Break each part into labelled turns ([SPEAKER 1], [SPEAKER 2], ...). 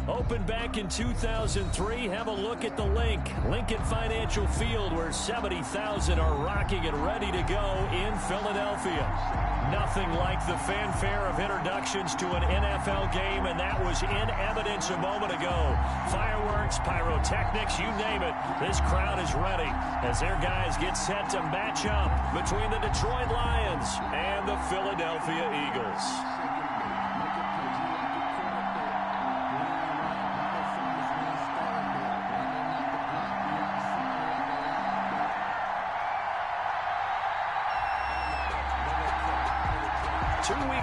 [SPEAKER 1] Opened back in 2003. Have a look at the Lincoln Financial Field, where 70,000 are rocking and ready to go in Philadelphia. Nothing like the fanfare of introductions to an NFL game, and that was in evidence a moment ago. Fireworks, pyrotechnics, you name it. This crowd is ready as their guys get set to match up between the Detroit Lions and the Philadelphia Eagles.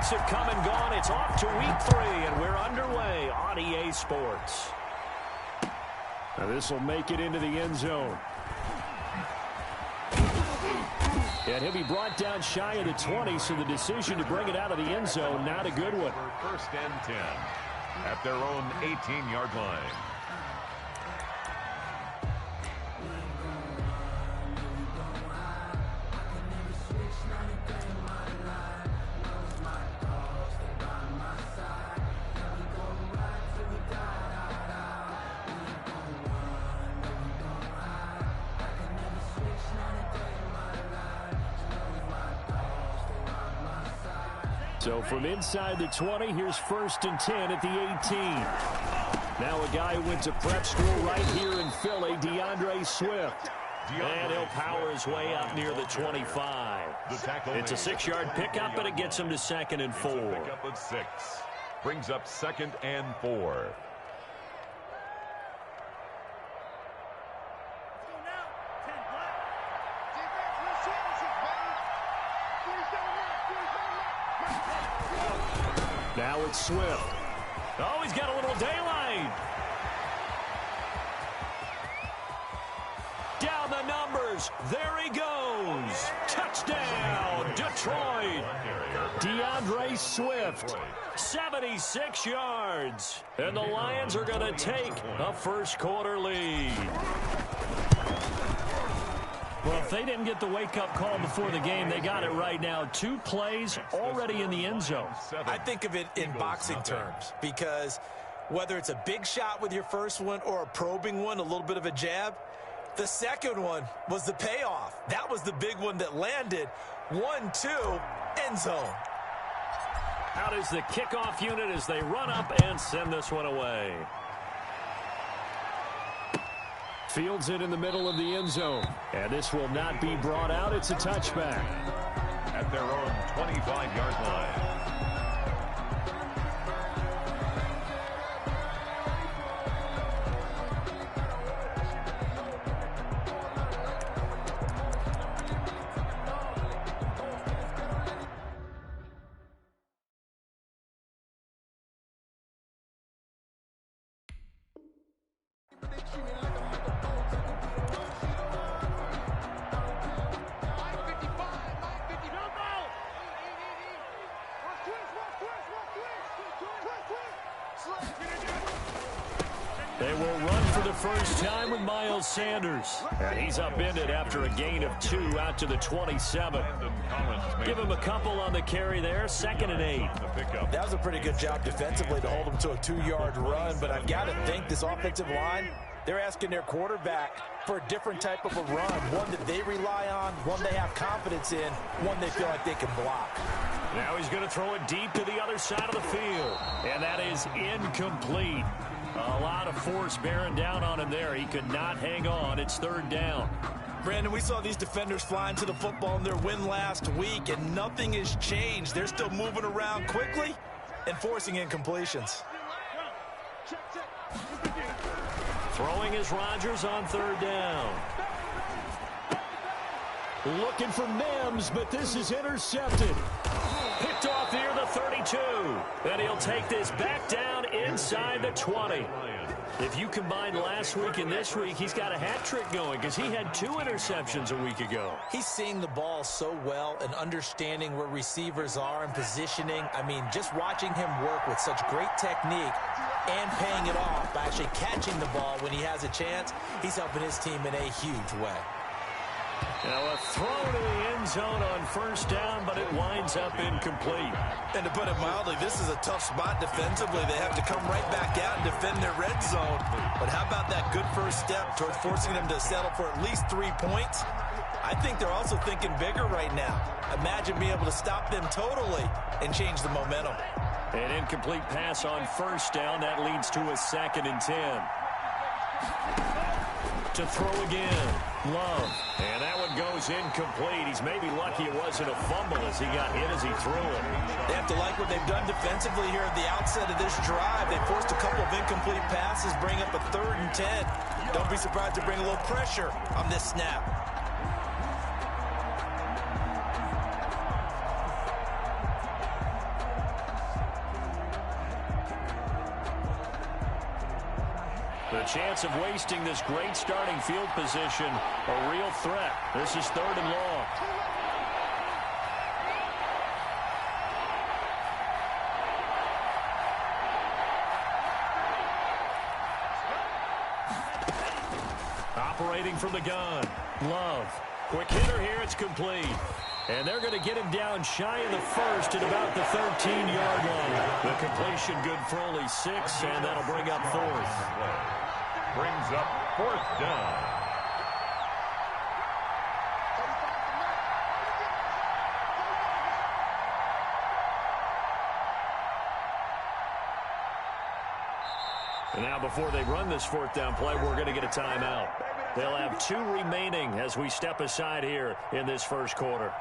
[SPEAKER 1] Have come and gone. It's off to week 3, and we're underway on EA Sports. Now this will make it into the end zone. And he'll be brought down shy of the 20, so the decision to bring it out of the end zone, not a good one.
[SPEAKER 2] First and 10 at their own 18-yard line.
[SPEAKER 1] So from inside the 20, here's 1st and 10 at the 18. Now a guy who went to prep school right here in Philly, DeAndre Swift. And he'll power his way up near the 25. It's a 6-yard pickup, but it gets him to 2nd and 4.
[SPEAKER 2] Pickup of 6. Brings up 2nd and 4.
[SPEAKER 1] Now it's Swift. Oh, he's got a little daylight. Down the numbers. There he goes. Touchdown, Detroit. DeAndre Swift, 76 yards. And the Lions are going to take a first-quarter lead. Well, if they didn't get the wake-up call before the game, they got it right now. 2 plays already in the end zone.
[SPEAKER 3] I think of it in boxing terms, because whether it's a big shot with your first one or a probing one, a little bit of a jab, the second one was the payoff. That was the big one that landed. 1-2, end zone.
[SPEAKER 1] Out is the kickoff unit as they run up and send this one away. Fields it in the middle of the end zone. And this will not be brought out. It's a touchback.
[SPEAKER 2] At their own 25-yard line.
[SPEAKER 1] They will run for the first time with Miles Sanders. And he's upended after a gain of 2 out to the 27. Give him a couple on the carry there. 2nd and 8.
[SPEAKER 3] That was a pretty good job defensively to hold him to a 2-yard run. But I've got to think this offensive line, they're asking their quarterback for a different type of a run. One that they rely on, one they have confidence in, one they feel like they can block.
[SPEAKER 1] Now he's going to throw it deep to the other side of the field. And that is incomplete. A lot of force bearing down on him there. He could not hang on. It's 3rd down.
[SPEAKER 3] Brandon, we saw these defenders flying to the football in their win last week, and nothing has changed. They're still moving around quickly and forcing incompletions.
[SPEAKER 1] Throwing is Rodgers on 3rd down. Looking for Mims, but this is intercepted. Picked off near the 32. And he'll take this back down inside the 20. If you combine last week and this week, he's got a hat trick going because he had 2 interceptions a week ago.
[SPEAKER 3] He's seeing the ball so well and understanding where receivers are and positioning. I mean, just watching him work with such great technique and paying it off by actually catching the ball when he has a chance, he's helping his team in a huge way.
[SPEAKER 1] Now a throw to the end zone on first down, but it winds up incomplete.
[SPEAKER 3] And to put it mildly, this is a tough spot defensively. They have to come right back out and defend their red zone. But how about that good first step towards forcing them to settle for at least 3 points? I think they're also thinking bigger right now. Imagine being able to stop them totally and change the momentum.
[SPEAKER 1] An incomplete pass on first down. That leads to a 2nd and 10. To throw again. Love. And that one goes incomplete. He's maybe lucky it wasn't a fumble as he got hit as he threw it.
[SPEAKER 3] They have to like what they've done defensively here at the outset of this drive. They forced a couple of incomplete passes, bring up a 3rd and 10. Don't be surprised to bring a little pressure on this snap.
[SPEAKER 1] The chance of wasting this great starting field position, a real threat. This is 3rd and long. Operating from the gun. Love. Quick hitter here. It's complete. And they're going to get him down shy of the first at about the 13-yard line. The completion good for only 6, and that'll bring up 4th.
[SPEAKER 2] Brings up 4th down.
[SPEAKER 1] And now before they run this 4th down play, we're going to get a timeout. They'll have 2 remaining as we step aside here in this first quarter.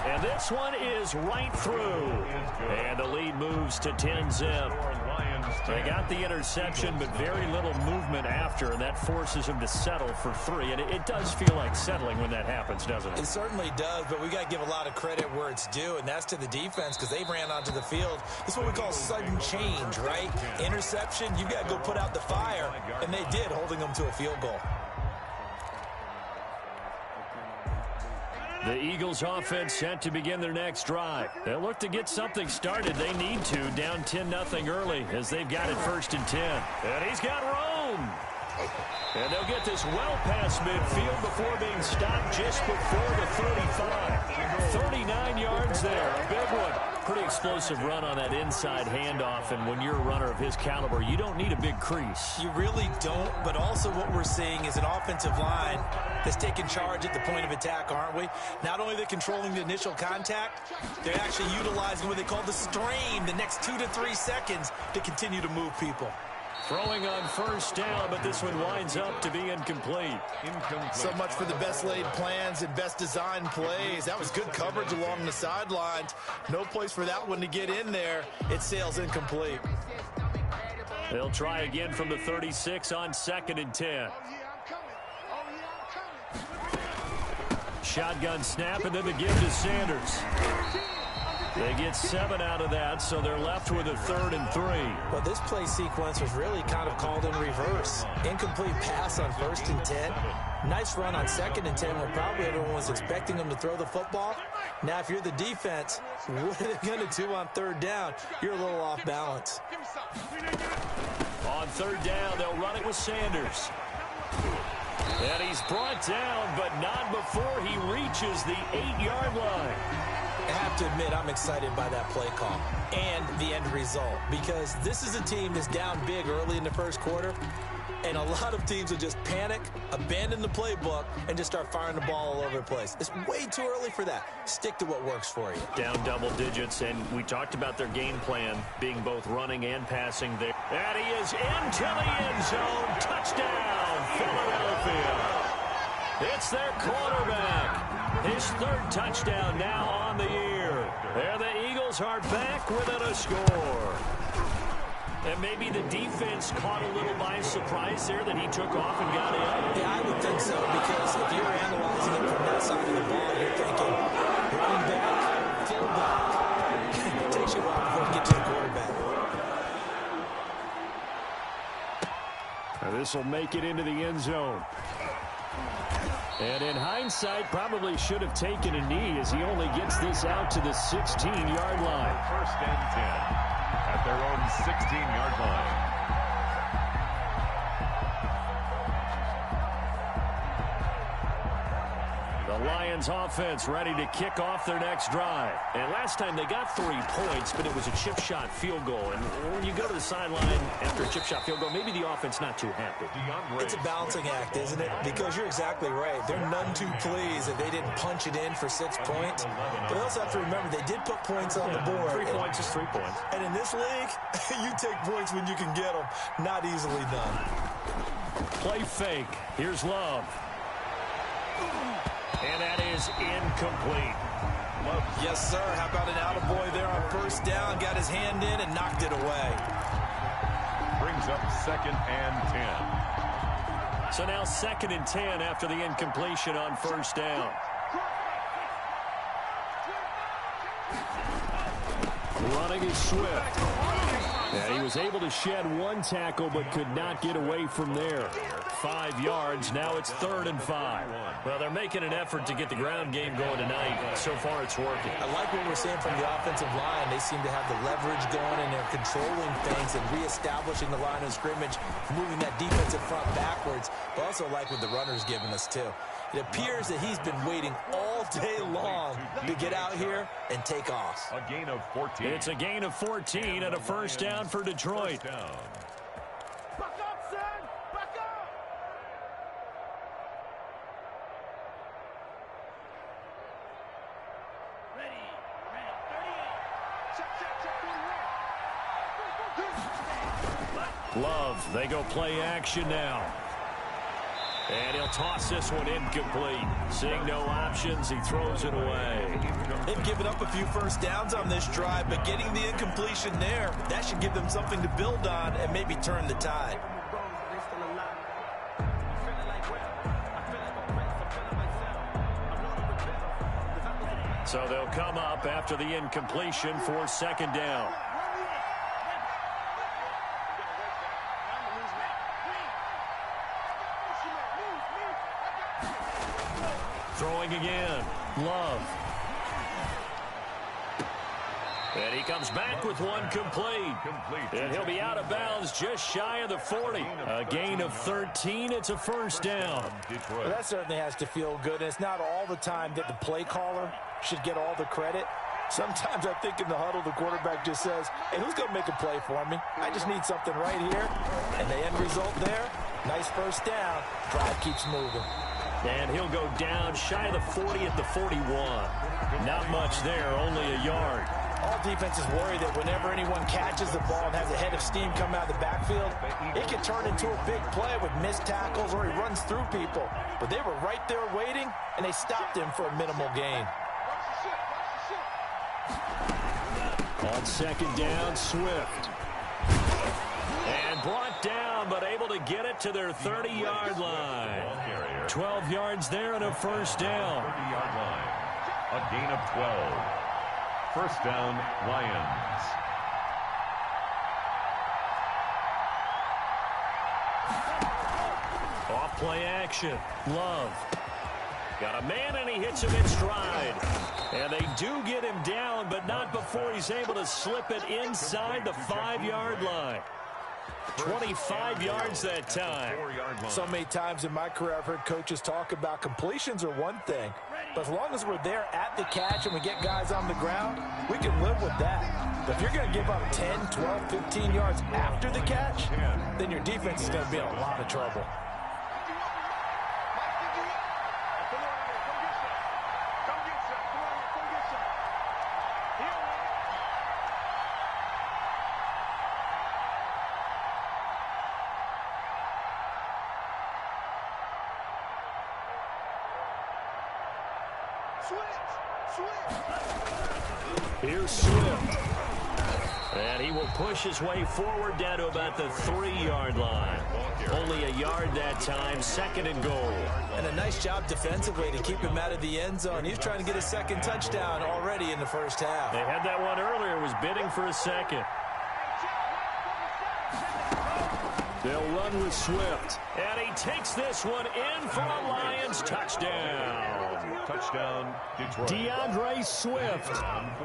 [SPEAKER 1] And this one is right through. And the lead moves to 10-zip. They got the interception, but very little movement after, and that forces them to settle for 3. And it does feel like settling when that happens, doesn't it?
[SPEAKER 3] It certainly does, but we got to give a lot of credit where it's due, and that's to the defense because they ran onto the field. This is what we call sudden change, right? Interception, you got to go put out the fire, and they did, holding them to a field goal.
[SPEAKER 1] The Eagles offense set to begin their next drive. They'll look to get something started. They need to, down 10-0 early as they've got it 1st and 10. And he's got room. And they'll get this well past midfield before being stopped just before the 35. 39 yards there, a big one. Pretty explosive run on that inside handoff, and when you're a runner of his caliber, you don't need a big crease.
[SPEAKER 3] You really don't, but also what we're seeing is an offensive line that's taking charge at the point of attack, aren't we? Not only are they controlling the initial contact, they're actually utilizing what they call the strain, the next 2 to 3 seconds to continue to move people.
[SPEAKER 1] Throwing on first down, but this one winds up to be incomplete.
[SPEAKER 3] So much for the best laid plans and best designed plays. That was good coverage along the sidelines. No place for that one to get in there. It sails incomplete.
[SPEAKER 1] They'll try again from the 36 on 2nd and 10. Shotgun snap, and then the give to Sanders. They get 7 out of that, so they're left with a 3rd and 3.
[SPEAKER 3] Well, this play sequence was really kind of called in reverse. Incomplete pass on 1st and 10. Nice run on 2nd and 10 when probably everyone was expecting them to throw the football. Now, if you're the defense, what are they going to do on 3rd down? You're a little off balance.
[SPEAKER 1] On 3rd down, they'll run it with Sanders. And he's brought down, but not before he reaches the 8-yard line.
[SPEAKER 3] I have to admit, I'm excited by that play call and the end result because this is a team that's down big early in the first quarter, and a lot of teams will just panic, abandon the playbook, and just start firing the ball all over the place. It's way too early for that. Stick to what works for you.
[SPEAKER 1] Down double digits, and we talked about their game plan being both running and passing there. And he is into the end zone. Touchdown, Philadelphia. It's their quarterback. His 3rd touchdown now on the year. There the Eagles are back within a score. And maybe the defense caught a little by surprise there that he took off and got in.
[SPEAKER 3] Yeah, I would think so, because if you're analyzing it from that side of the ball, you're thinking, running back, fullback. It takes you a while before you get to the quarterback.
[SPEAKER 1] Now this will make it into the end zone. And in hindsight, probably should have taken a knee as he only gets this out to the 16-yard line.
[SPEAKER 2] 1st and 10 at their own 16-yard line.
[SPEAKER 1] The Lions offense ready to kick off their next drive.
[SPEAKER 3] And last time they got 3 points, but it was a chip shot field goal. And when you go to the sideline after a chip shot field goal, maybe the offense not too happy.
[SPEAKER 4] It's a balancing act, isn't it? Because you're exactly right. They're none too pleased that they didn't punch it in for 6 points. But they also have to remember they did put points on the board.
[SPEAKER 3] 3 points is 3 points.
[SPEAKER 4] And in this league, you take points when you can get them. Not easily done.
[SPEAKER 1] Play fake. Here's Love. And that is incomplete.
[SPEAKER 3] Yes, sir. How about an attaboy there on first down? Got his hand in and knocked it away.
[SPEAKER 2] Brings up 2nd and 10.
[SPEAKER 1] So now 2nd and 10 after the incompletion on first down. Running is Swift. And he was able to shed 1 tackle but could not get away from there. 5 yards. Now it's 3rd and 5.
[SPEAKER 3] Well, they're making an effort to get the ground game going tonight. So far, it's working.
[SPEAKER 4] I like what we're seeing from the offensive line. They seem to have the leverage going, and they're controlling things and reestablishing the line of scrimmage, moving that defensive front backwards. But also like what the runner's giving us, too. It appears that he's been waiting all day long to get out here and take off.
[SPEAKER 2] A gain of 14.
[SPEAKER 1] It's a gain of 14 and a first down for Detroit.
[SPEAKER 2] First down.
[SPEAKER 5] Back up, son! Back up! Ready. 38. Check, 41.
[SPEAKER 1] Love, they go play action now. And he'll toss this one incomplete. Seeing no options, he throws it away.
[SPEAKER 3] They've given up a few first downs on this drive, but getting the incompletion there, that should give them something to build on and maybe turn the tide.
[SPEAKER 1] So they'll come up after the incompletion for 2nd down. Throwing again. Love. And he comes back with one complete. And he'll be out of bounds just shy of the 40. A gain of 13. It's a first down.
[SPEAKER 4] Well, that certainly has to feel good. And it's not all the time that the play caller should get all the credit. Sometimes I think in the huddle, the quarterback just says, hey, who's going to make a play for me? I just need something right here. And the end result there, nice first down. Drive keeps moving.
[SPEAKER 1] And he'll go down shy of the 40 at the 41. Not much there, only a yard.
[SPEAKER 4] All defenses worry that whenever anyone catches the ball and has a head of steam come out of the backfield, it can turn into a big play with missed tackles or he runs through people. But they were right there waiting, and they stopped him for a minimal gain.
[SPEAKER 1] On 2nd down, Swift. And brought down, but able to get it to their 30-yard line. 12 yards there and a first down.
[SPEAKER 2] 30-yard line. A gain of 12. First down, Lions.
[SPEAKER 1] Off play action. Love. Got a man, and he hits him in stride. And they do get him down, but not before he's able to slip it inside the 5-yard line. 25 yards that time.
[SPEAKER 4] So many times in my career I've heard coaches talk about completions are one thing, but as long as we're there at the catch and we get guys on the ground, we can live with that. But if you're going to give up 10, 12, 15 yards after the catch, then your defense is going to be in a lot of trouble.
[SPEAKER 1] Here's Swift. And he will push his way forward down to about the 3-yard line. Only a yard that time, 2nd and goal.
[SPEAKER 3] And a nice job defensively to keep him out of the end zone. He's trying to get a 2nd touchdown already in the first half.
[SPEAKER 1] They had that one earlier, was bidding for a 2nd. They'll run with Swift. And he takes this one in for a Lions touchdown.
[SPEAKER 2] Touchdown, Detroit.
[SPEAKER 1] DeAndre Swift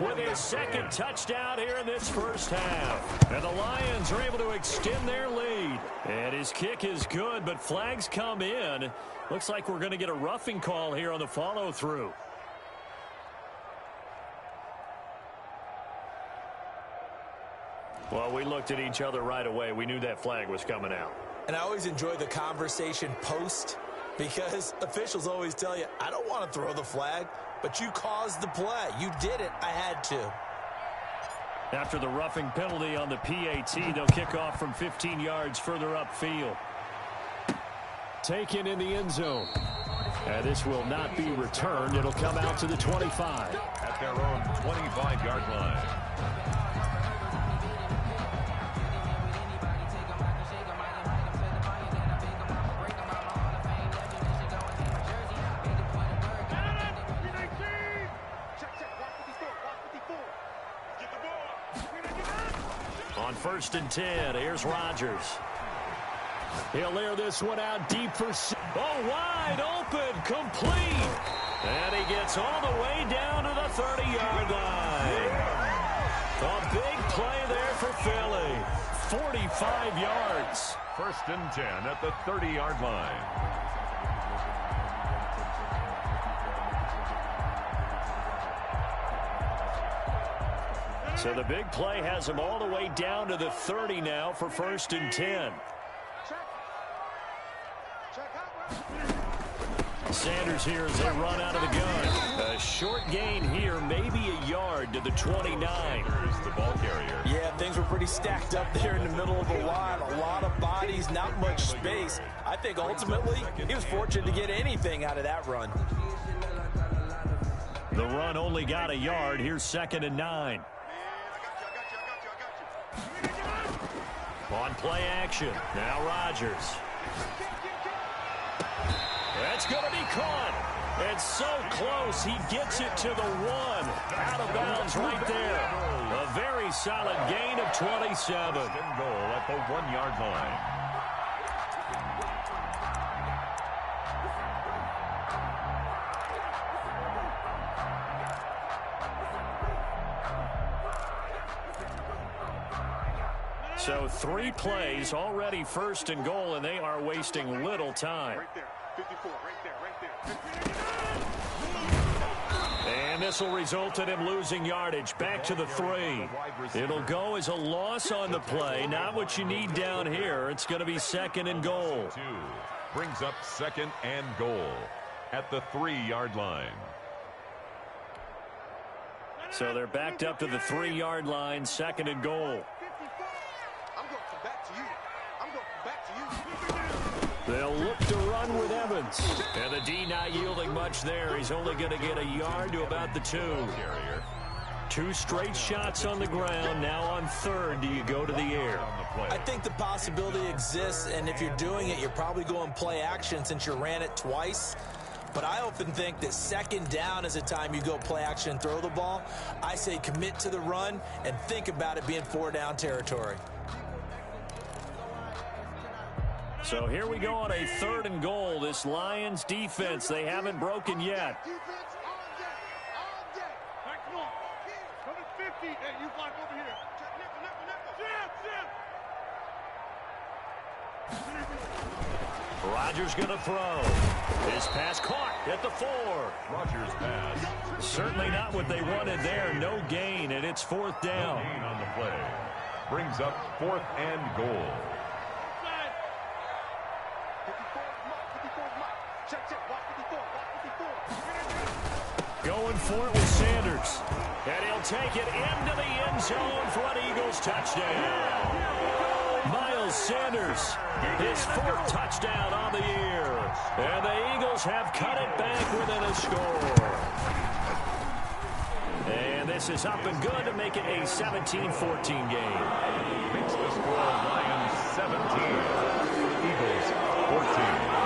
[SPEAKER 1] with his second touchdown here in this first half. And the Lions are able to extend their lead. And his kick is good, but flags come in. Looks like we're going to get a roughing call here on the follow-through. Well, we looked at each other right away. We knew that flag was coming out.
[SPEAKER 3] And I always enjoy the conversation post because officials always tell you, I don't want to throw the flag, but you caused the play. You did it. I had to.
[SPEAKER 1] After the roughing penalty on the PAT, they'll kick off from 15 yards further upfield. Taken in the end zone. And this will not be returned. It'll come out to the 25.
[SPEAKER 2] At their own 25-yard line.
[SPEAKER 1] On 1st and 10, here's Rodgers. He'll air this one out deep for... Oh, wide open, complete. And he gets all the way down to the 30-yard line. A big play there for Philly. 45 yards.
[SPEAKER 2] 1st and 10 at the 30-yard line.
[SPEAKER 1] So the big play has him all the way down to the 30 now for 1st and 10. Sanders here as they run out of the gun. A short gain here, maybe a yard to the 29.
[SPEAKER 2] Sanders, the ball carrier.
[SPEAKER 3] Yeah, things were pretty stacked up there in the middle of the line. A lot of bodies, not much space. I think ultimately he was fortunate to get anything out of that run.
[SPEAKER 1] The run only got a yard. Here's 2nd and 9. On play action. Now Rodgers. That's going to be caught. It's so close. He gets it to the 1. Out of bounds right there. A very solid gain of 27.
[SPEAKER 2] Goal at the 1-yard line.
[SPEAKER 1] So 3 plays, already 1st and goal, and they are wasting little time.
[SPEAKER 5] Right there. 54, right there.
[SPEAKER 1] And this will result in him losing yardage. Back to the 3. It'll go as a loss on the play. Not what you need down here. It's going to be 2nd and goal.
[SPEAKER 2] 2 brings up 2nd and goal at the 3-yard line.
[SPEAKER 1] So they're backed up to the 3-yard line, 2nd and goal. They'll look to run with Evans. And the D not yielding much there. He's only going to get a yard to about the 2. 2 straight shots on the ground. Now on 3rd, do you go to the air?
[SPEAKER 3] I think the possibility exists, and if you're doing it, you're probably going play action since you ran it twice. But I often think that 2nd down is a time you go play action and throw the ball. I say commit to the run and think about it being 4-down territory.
[SPEAKER 1] So here we go on a 3rd and goal. This Lions defense, they haven't broken yet.
[SPEAKER 5] Defense all day. All day. Come on. Come to 50. Hey, you block over here. Nickel.
[SPEAKER 1] Rodgers going to throw. His pass caught at the 4.
[SPEAKER 2] Rodgers pass.
[SPEAKER 1] Certainly not what they wanted there. No gain, and it's 4th down.
[SPEAKER 2] No gain on the play. Brings up 4th and goal.
[SPEAKER 1] Going for it with Sanders. And he'll take it into the end zone for an Eagles touchdown. Miles Sanders, his 4th touchdown on the year. And the Eagles have cut it back within a score. And this is up and good to make it a 17-14 game.
[SPEAKER 2] Makes the score Lions 17. Eagles 14.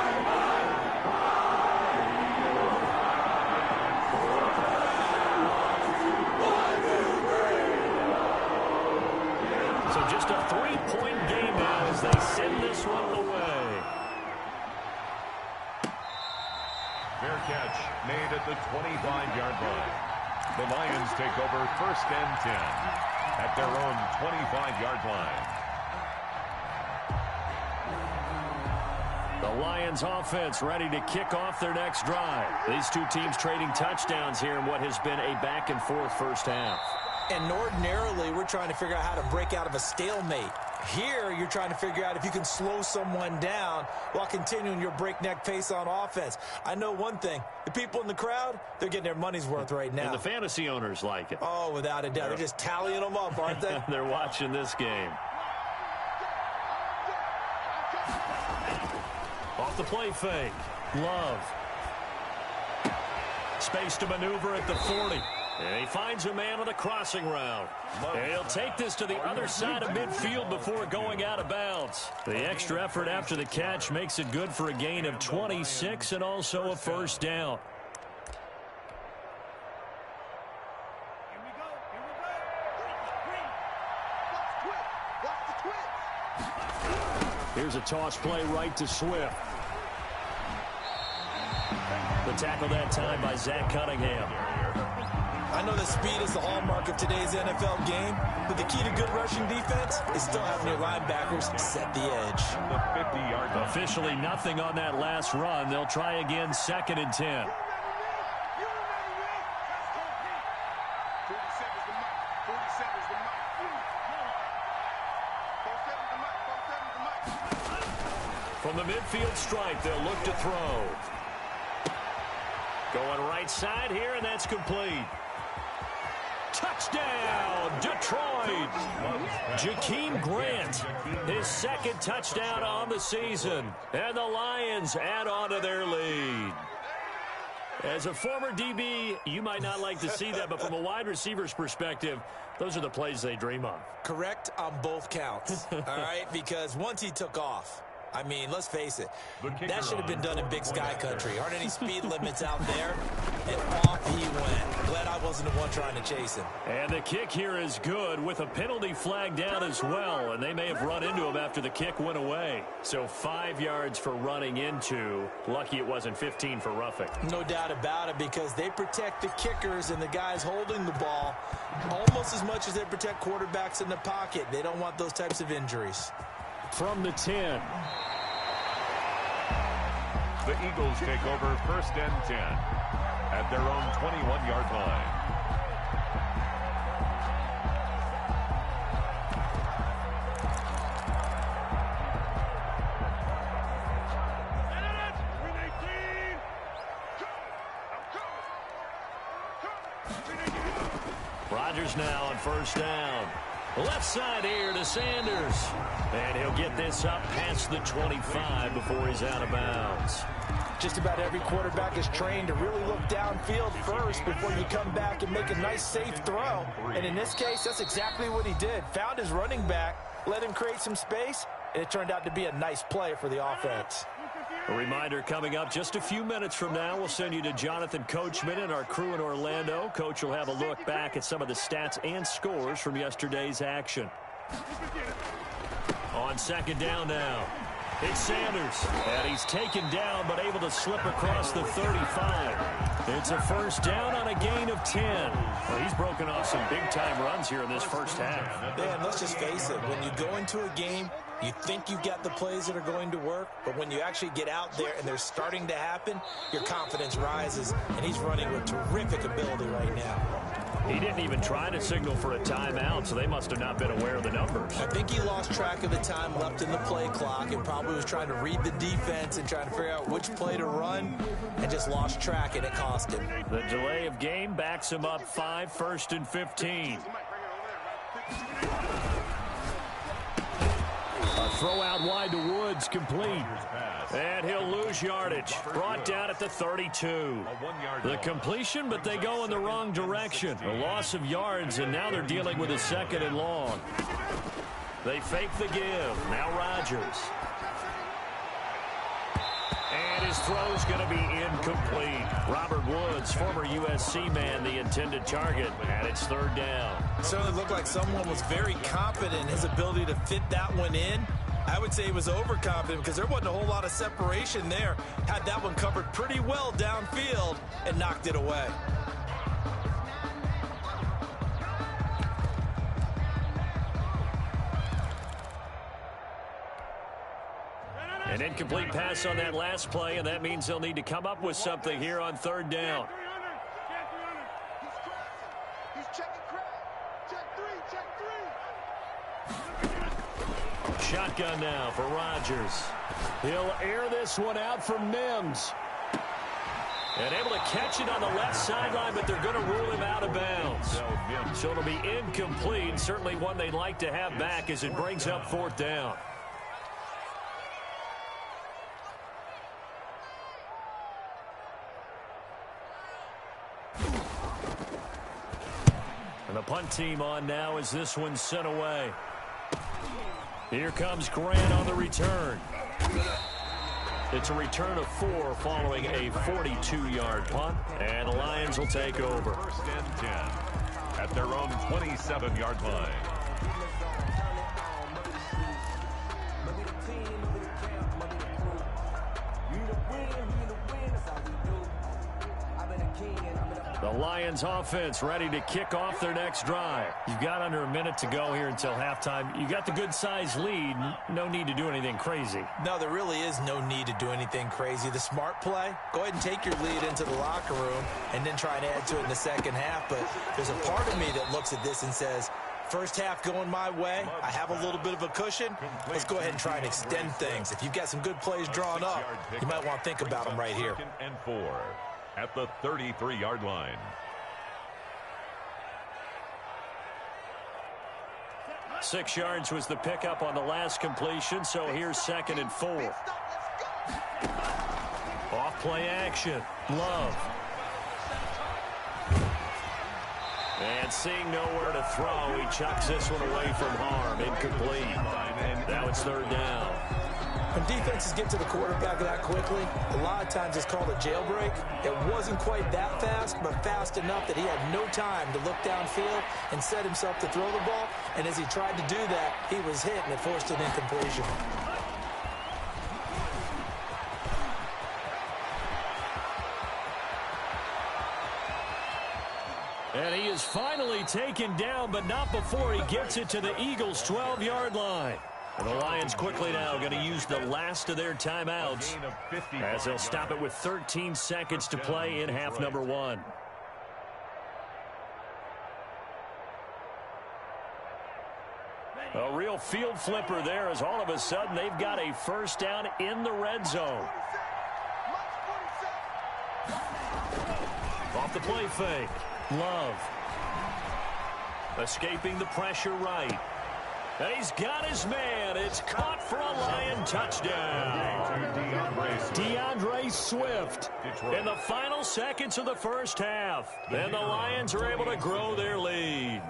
[SPEAKER 1] So just a 3-point game now as they send this one away.
[SPEAKER 2] Fair catch made at the 25-yard line. The Lions take over 1st and 10 at their own 25-yard line.
[SPEAKER 1] The Lions offense ready to kick off their next drive. These two teams trading touchdowns here in what has been a back-and-forth first half.
[SPEAKER 4] And ordinarily, we're trying to figure out how to break out of a stalemate. Here, you're trying to figure out if you can slow someone down while continuing your breakneck pace on offense. I know one thing. The people in the crowd, they're getting their money's worth right now.
[SPEAKER 1] And the fantasy owners like it.
[SPEAKER 4] Oh, without a doubt. They're just tallying them up, aren't they?
[SPEAKER 1] They're watching this game. Off the play fake. Love. Space to maneuver at the 40. And he finds a man on a crossing route. And he'll take this to the other side of midfield before going out of bounds. The extra effort after the catch makes it good for a gain of 26 and also a first down. Here's a toss play right to Swift. The tackle that time by Zach Cunningham.
[SPEAKER 4] I know that speed is the hallmark of today's NFL game, but the key to good rushing defense is still having your linebackers set the edge.
[SPEAKER 2] The 50-yard line.
[SPEAKER 1] Officially nothing on that last run. They'll try again 2nd and 10. From the midfield stripe, they'll look to throw. Going right side here, and that's complete. Touchdown, Detroit. Jakeem Grant, his 2nd touchdown on the season. And the Lions add on to their lead. As a former DB, you might not like to see that, but from a wide receiver's perspective, those are the plays they dream of.
[SPEAKER 4] Correct on both counts, all right? Because once he took off, I mean, let's face it, that should have been done in Big Sky country. Aren't any speed limits out there? And off he went. Glad I wasn't the one trying to chase him.
[SPEAKER 1] And the kick here is good with a penalty flag down as well. And they may have run into him after the kick went away. So 5 yards for running into. Lucky it wasn't 15 for roughing.
[SPEAKER 4] No doubt about it, because they protect the kickers and the guys holding the ball almost as much as they protect quarterbacks in the pocket. They don't want those types of injuries.
[SPEAKER 1] From the 10.
[SPEAKER 2] The Eagles take over 1st and 10 at their own 21-yard line.
[SPEAKER 1] Rodgers now on 1st down. Left side here to Sanders. And he'll get this up past the 25 before he's out of bounds.
[SPEAKER 4] Just about every quarterback is trained to really look downfield first before you come back and make a nice, safe throw. And in this case, that's exactly what he did. Found his running back, let him create some space, and it turned out to be a nice play for the offense.
[SPEAKER 1] A reminder coming up just a few minutes from now. We'll send you to Jonathan Coachman and our crew in Orlando. Coach will have a look back at some of the stats and scores from yesterday's action. On 2nd down now. It's Sanders. And he's taken down but able to slip across the 35. It's a 1st down on a gain of 10. Well, he's broken off some big-time runs here in this first half.
[SPEAKER 4] Man, let's just face it. When you go into a game, you think you've got the plays that are going to work, but when you actually get out there and they're starting to happen, your confidence rises, and he's running with terrific ability right now.
[SPEAKER 1] He didn't even try to signal for a timeout, so they must have not been aware of the numbers.
[SPEAKER 4] I think he lost track of the time left in the play clock and probably was trying to read the defense and trying to figure out which play to run and just lost track, and it cost him.
[SPEAKER 1] The delay of game backs him up 5, 1st and 15. A throw out wide to Woods, complete. And he'll lose yardage. Brought down at the 32. The completion, but they go in the wrong direction. A loss of yards, and now they're dealing with a 2nd and long. They fake the give. Now Rodgers. And his throw's going to be incomplete. Robert Woods, former USC man, the intended target, and it's 3rd down.
[SPEAKER 4] It certainly looked like someone was very confident in his ability to fit that one in.
[SPEAKER 3] I would say he was overconfident because there wasn't a whole lot of separation there. Had that one covered pretty well downfield and knocked it away.
[SPEAKER 1] An incomplete pass on that last play, and that means they'll need to come up with something here on third down.
[SPEAKER 5] He's checking crowd. Check 3.
[SPEAKER 1] Shotgun now for Rodgers. He'll air this one out for Mims. And able to catch it on the left sideline, but they're going to rule him out of bounds. So it'll be incomplete. Certainly one they'd like to have back as it brings up fourth down. And the punt team on now as this one's sent away. Here comes Grant on the return. It's a return of 4 following a 42-yard punt, and the Lions will take over.
[SPEAKER 2] First and 10 at their own 27-yard line.
[SPEAKER 1] The Lions offense ready to kick off their next drive. You've got under a minute to go here until halftime. You got the good-sized lead. No need to do anything crazy.
[SPEAKER 3] No, there really is no need to do anything crazy. The smart play, go ahead and take your lead into the locker room and then try and add to it in the second half. But there's a part of me that looks at this and says, first half going my way, I have a little bit of a cushion. Let's go ahead and try and extend things. If you've got some good plays drawn up, you might want to think about them right here.
[SPEAKER 2] Second and 4 at the 33-yard line.
[SPEAKER 1] Six yards was the pickup on the last completion, so here's second and 4. Off play action. Love. And seeing nowhere to throw, he chucks this one away from harm. Incomplete. Now it's third down.
[SPEAKER 3] When defenses get to the quarterback that quickly, a lot of times it's called a jailbreak. It wasn't quite that fast, but fast enough that he had no time to look downfield and set himself to throw the ball. And as he tried to do that, he was hit, and it forced an incompletion.
[SPEAKER 1] And he is finally taken down, but not before he gets it to the Eagles' 12-yard line. And the Lions quickly now going to use the last of their timeouts as they'll stop it with 13 seconds to play in half number 1. A real field flipper there as all of a sudden they've got a first down in the red zone. Off the play fake. Love. Escaping the pressure right. And he's got his man. It's caught for a Lion touchdown. DeAndre Swift in the final seconds of the first half. And the Lions are able to grow their lead.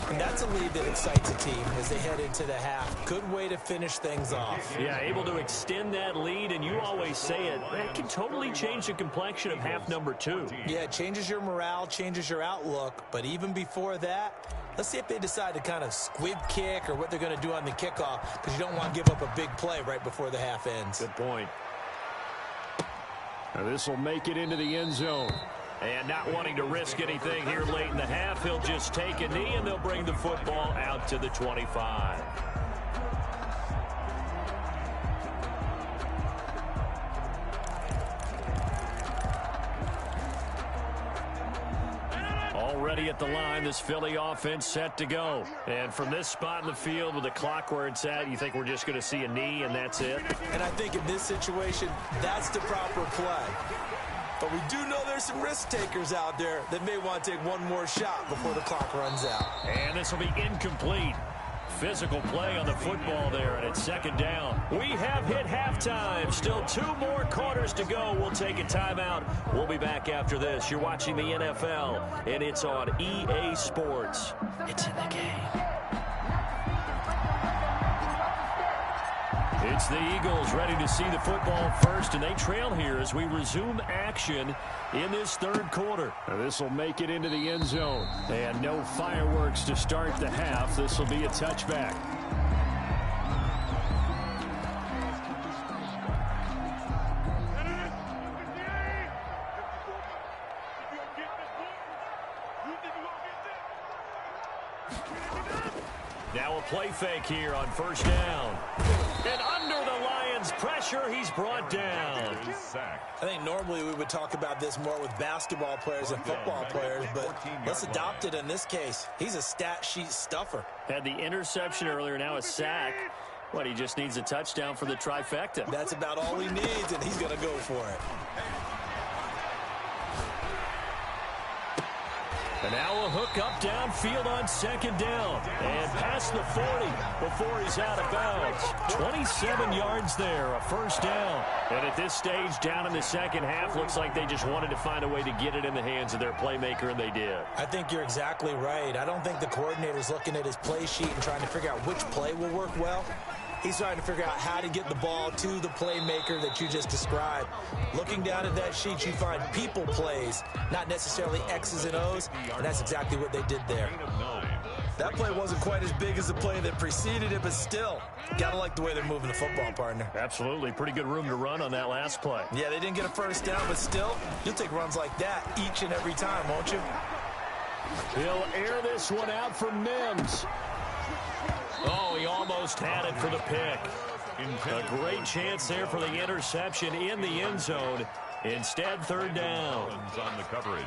[SPEAKER 3] And that's a lead that excites a team as they head into the half. Good way to finish things off.
[SPEAKER 1] Yeah, able to extend that lead, and you always say it, that can totally change the complexion of half number 2.
[SPEAKER 3] Yeah, it changes your morale, changes your outlook. But even before that, let's see if they decide to kind of squib kick or what they're going to do on the kickoff, because you don't want to give up a big play right before the half ends.
[SPEAKER 1] Good point. Now this will make it into the end zone. And not wanting to risk anything here late in the half, he'll just take a knee, and they'll bring the football out to the 25. Already at the line, this Philly offense set to go. And from this spot in the field with the clock where it's at, you think we're just going to see a knee and that's it?
[SPEAKER 3] And I think in this situation, that's the proper play. But we do know there's some risk takers out there that may want to take one more shot before the clock runs out.
[SPEAKER 1] And this will be incomplete. Physical play on the football there, and it's second down. We have hit halftime. Still 2 more quarters to go. We'll take a timeout. We'll be back after this. You're watching the NFL, and it's on EA Sports. It's in the game. It's the Eagles ready to see the football first, and they trail here as we resume action in this third quarter. This will make it into the end zone, and no fireworks to start the half. This will be a touchback. Now a play fake here on first down. And under the Lions' pressure, he's brought down.
[SPEAKER 3] I think normally we would talk about this more with basketball players and football players, but let's adopt it in this case. He's a stat sheet stuffer.
[SPEAKER 1] Had the interception earlier, now a sack. What, he just needs a touchdown for the trifecta.
[SPEAKER 3] That's about all he needs, and he's going to go for it.
[SPEAKER 1] And now a hook up downfield on second down. And past the 40 before he's out of bounds. 27 yards there, a first down. And at this stage, down in the second half, looks like they just wanted to find a way to get it in the hands of their playmaker, and they did.
[SPEAKER 3] I think you're exactly right. I don't think the coordinator's looking at his play sheet and trying to figure out which play will work well. He's trying to figure out how to get the ball to the playmaker that you just described. Looking down at that sheet, you find people plays, not necessarily X's and O's, and that's exactly what they did there. That play wasn't quite as big as the play that preceded it, but still, gotta like the way they're moving the football, partner.
[SPEAKER 1] Absolutely. Pretty good room to run on that last play.
[SPEAKER 3] Yeah, they didn't get a first down, but still, you'll take runs like that each and every time, won't you?
[SPEAKER 1] He'll air this one out for Mims. Oh, he almost had it for the pick. A great chance there for the interception in the end zone. Instead, third down.
[SPEAKER 2] On the coverage.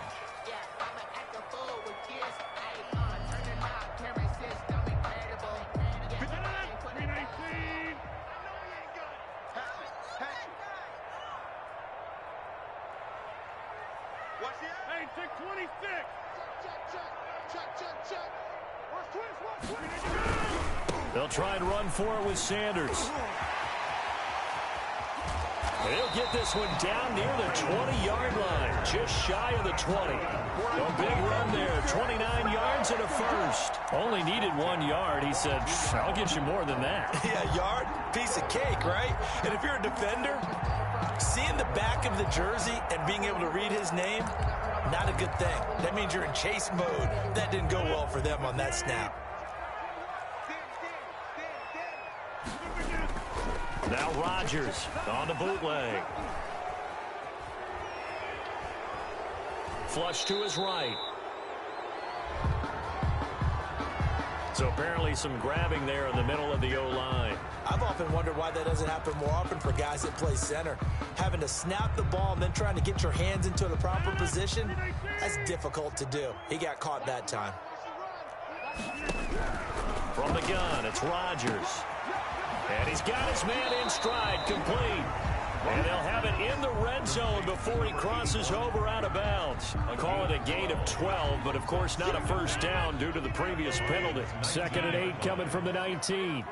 [SPEAKER 5] Hey, check 26. Check.
[SPEAKER 1] They'll try and run for it with Sanders. He'll get this one down near the 20-yard line, just shy of the 20. A big run there, 29 yards and a first. Only needed 1 yard. He said, I'll get you more than that.
[SPEAKER 3] Yeah, yard, piece of cake, right? And if you're a defender, seeing the back of the jersey and being able to read his name, not a good thing. That means you're in chase mode. That didn't go well for them on that snap.
[SPEAKER 1] Now Rodgers on the bootleg. Flush to his right. So apparently some grabbing there in the middle of the O-line.
[SPEAKER 3] I've often wondered why that doesn't happen more often for guys that play center. Having to snap the ball and then trying to get your hands into the proper position, that's difficult to do. He got caught that time.
[SPEAKER 1] From the gun, it's Rodgers. And he's got his man in stride, complete. And they'll have it in the red zone before he crosses over out of bounds. I'll call it a gain of 12, but of course not a first down due to the previous penalty. 2nd and 8 coming from the 19.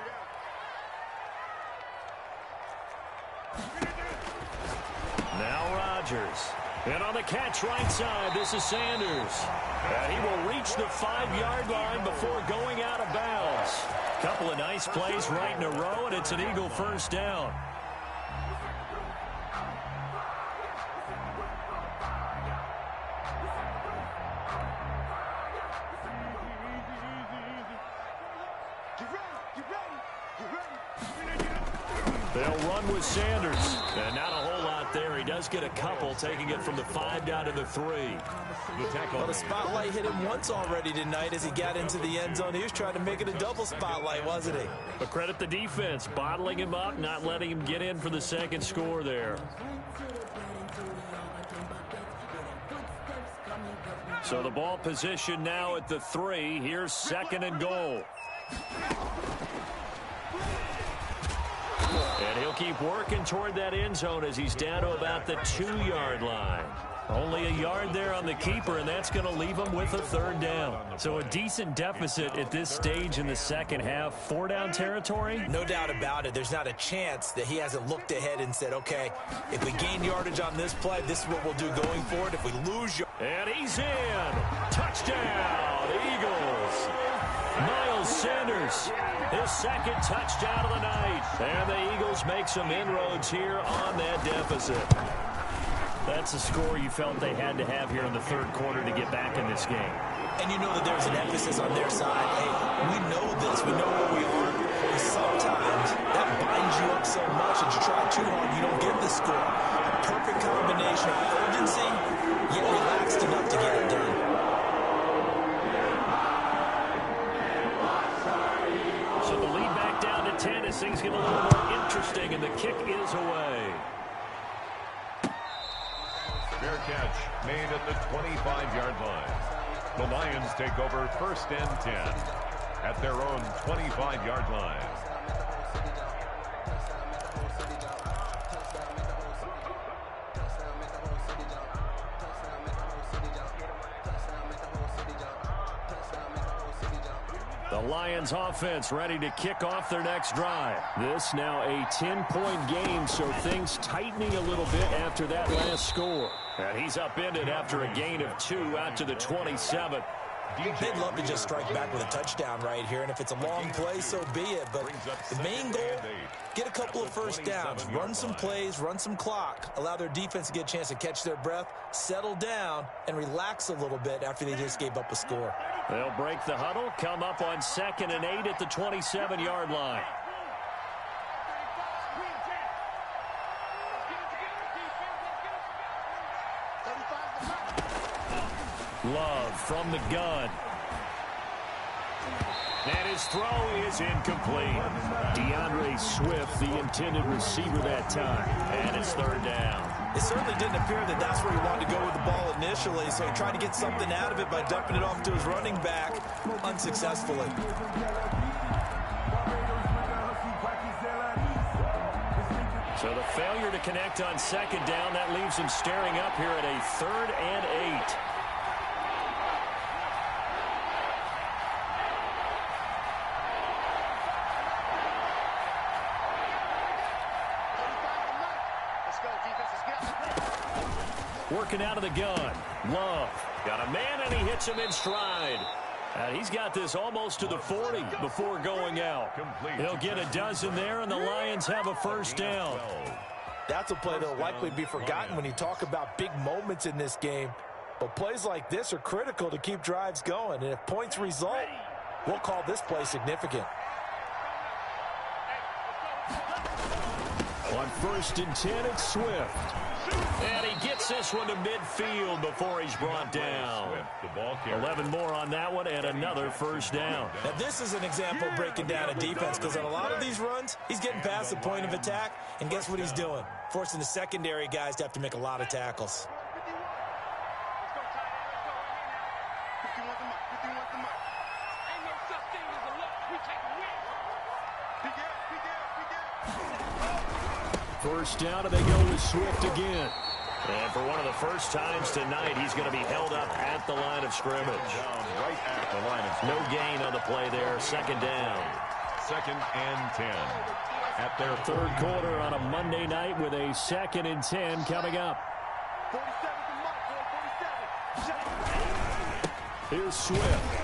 [SPEAKER 1] Now Rodgers. And on the catch right side, this is Sanders. And he will reach the 5-yard line before going out of bounds. Couple of nice plays right in a row, and it's an Eagle first down. They'll run with Sanders. And not a whole lot there. He does get a couple, taking it from the 5 down to the 3.
[SPEAKER 3] Well, the spotlight hit him once already tonight as he got into the end zone. He was trying to make it a double spotlight, wasn't he?
[SPEAKER 1] But credit the defense, bottling him up, not letting him get in for the second score there. So the ball position now at the 3. Here's 2nd and goal. And he'll keep working toward that end zone as he's down to about the 2-yard line. Only a yard there on the keeper, and that's going to leave him with a 3rd down. So a decent deficit at this stage in the second half. 4-down territory?
[SPEAKER 3] No doubt about it. There's not a chance that he hasn't looked ahead and said, okay, if we gain yardage on this play, this is what we'll do going forward. If we lose yardage.
[SPEAKER 1] And he's in. Touchdown, Eagles. Miles Sanders, his 2nd touchdown of the night. And the Eagles make some inroads here on that deficit. That's a score you felt they had to have here in the 3rd quarter to get back in this game.
[SPEAKER 3] And you know that there's an emphasis on their side. Hey, we know this. We know where we are. And sometimes that binds you up so much that you try too hard, you don't get the score. A perfect combination of urgency, yet relaxed enough to get it done.
[SPEAKER 1] as things get a little more interesting, and the kick is away.
[SPEAKER 2] Fair catch made at the 25-yard line. The Lions take over 1st and 10 at their own 25-yard line.
[SPEAKER 1] The Lions offense ready to kick off their next drive. This now a 10-point game, so things tightening a little bit after that last score. And he's upended after a gain of 2 out to the 27.
[SPEAKER 3] They'd love to just strike back with a touchdown right here, and if it's a long play, so be it. But the main goal, get a couple of first downs, run some plays, run some clock, allow their defense to get a chance to catch their breath, settle down, and relax a little bit after they just gave up a score.
[SPEAKER 1] They'll break the huddle, come up on 2nd and 8 at the 27-yard line. Love from the gun. And his throw is incomplete. DeAndre Swift, the intended receiver that time. And it's 3rd down.
[SPEAKER 3] It certainly didn't appear that that's where he wanted to go with the ball initially, so he tried to get something out of it by dumping it off to his running back unsuccessfully.
[SPEAKER 1] So the failure to connect on 2nd down, that leaves him staring up here at a 3rd and 8. Working out of the gun. Love. Got a man, and he hits him in stride. And he's got this almost to the 40 before going out. He'll get a dozen there, and the Lions have a 1st down.
[SPEAKER 3] That's a play that will likely be forgotten when you talk about big moments in this game. But plays like this are critical to keep drives going. And if points result, we'll call this play significant.
[SPEAKER 1] On 1st and 10, it's Swift. And he gets this one to midfield before he's brought down. 11 more on that one and another 1st down.
[SPEAKER 3] Now this is an example of breaking down a defense, because on a lot of these runs, he's getting past the point of attack, and guess what he's doing? Forcing the secondary guys to have to make a lot of tackles.
[SPEAKER 1] First down, and they go with Swift again. And for one of the first times tonight, he's going to be held up at the line of scrimmage.
[SPEAKER 2] Right at the line of scrimmage.
[SPEAKER 1] No gain on the play there. 2nd down.
[SPEAKER 2] 2nd and 10 at their
[SPEAKER 1] 3rd quarter on a Monday night with a 2nd and 10 coming up. Here's Swift.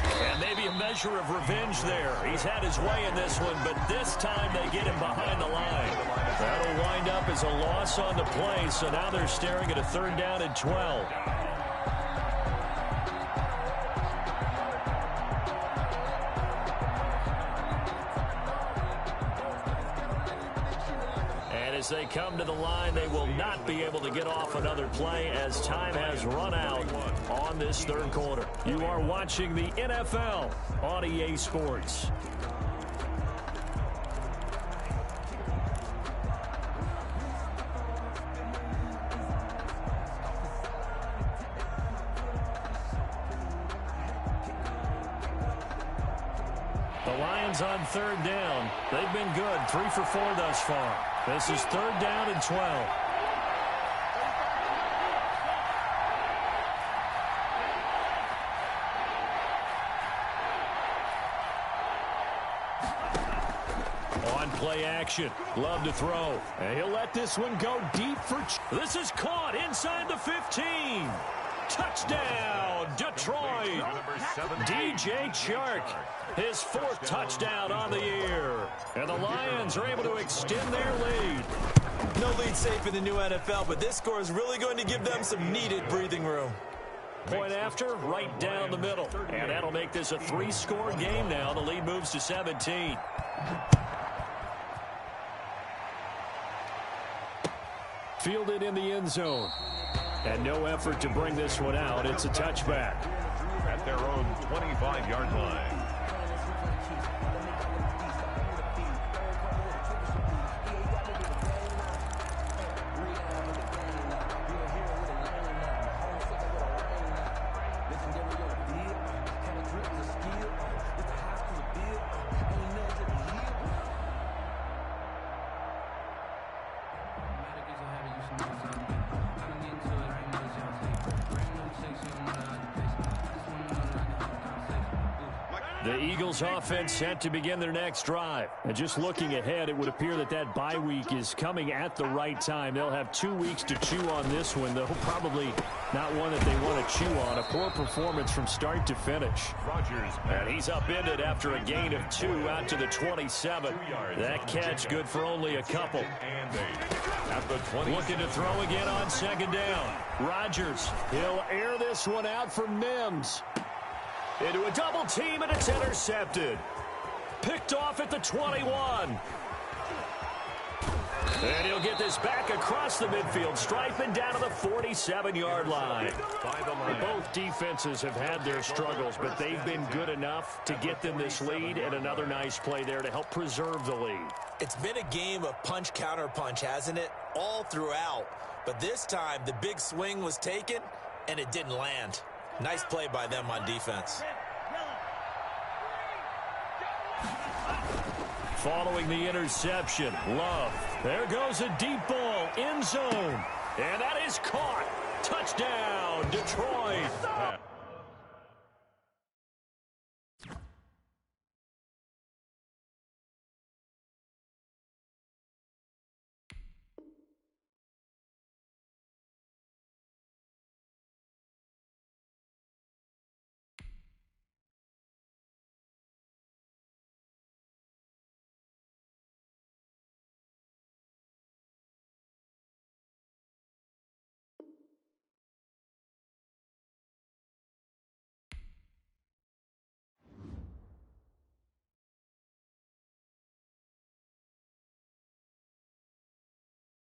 [SPEAKER 1] And maybe a measure of revenge there. He's had his way in this one, but this time they get him behind the line. That'll wind up as a loss on the play, so now they're staring at a 3rd down and 12. And as they come to the line, they will not be able to get off another play as time has run out on this 3rd quarter. You are watching the NFL on EA Sports. The Lions on 3rd down. They've been good, 3 for 4 thus far. This is 3rd down and 12. On play action. Love to throw. And he'll let this one go deep for... This is caught inside the 15. Touchdown, Detroit. DJ Chark, his 4th touchdown on the year. And the Lions are able to extend their lead.
[SPEAKER 3] No lead safe in the new NFL, but this score is really going to give them some needed breathing room.
[SPEAKER 1] Point after, right down the middle. And that'll make this a 3-score game now. The lead moves to 17. Fielded in the end zone. And no effort to bring this one out. It's a touchback.
[SPEAKER 2] At their own 25-yard line.
[SPEAKER 1] The Eagles offense set to begin their next drive. And just looking ahead, it would appear that that bye week is coming at the right time. They'll have 2 weeks to chew on this one, though probably not one that they want to chew on. A poor performance from start to finish.
[SPEAKER 2] Rodgers.
[SPEAKER 1] And he's upended after a gain of 2 out to the 27. That catch good for only a couple.
[SPEAKER 2] And 8 at the 20.
[SPEAKER 1] Looking to throw again on second down. Rodgers, he'll air this one out for Mims. Into a double team, and it's intercepted. Picked off at the 21. And he'll get this back across the midfield stripe and down to the 47-yard line. Both defenses have had their struggles, but they've been good enough to get them this lead, and another nice play there to help preserve the lead.
[SPEAKER 3] It's been a game of punch-counter-punch, hasn't it? All throughout. But this time, the big swing was taken, and it didn't land. Nice play by them on defense.
[SPEAKER 1] Following the interception, Love. There goes a deep ball, end zone. And that is caught. Touchdown, Detroit.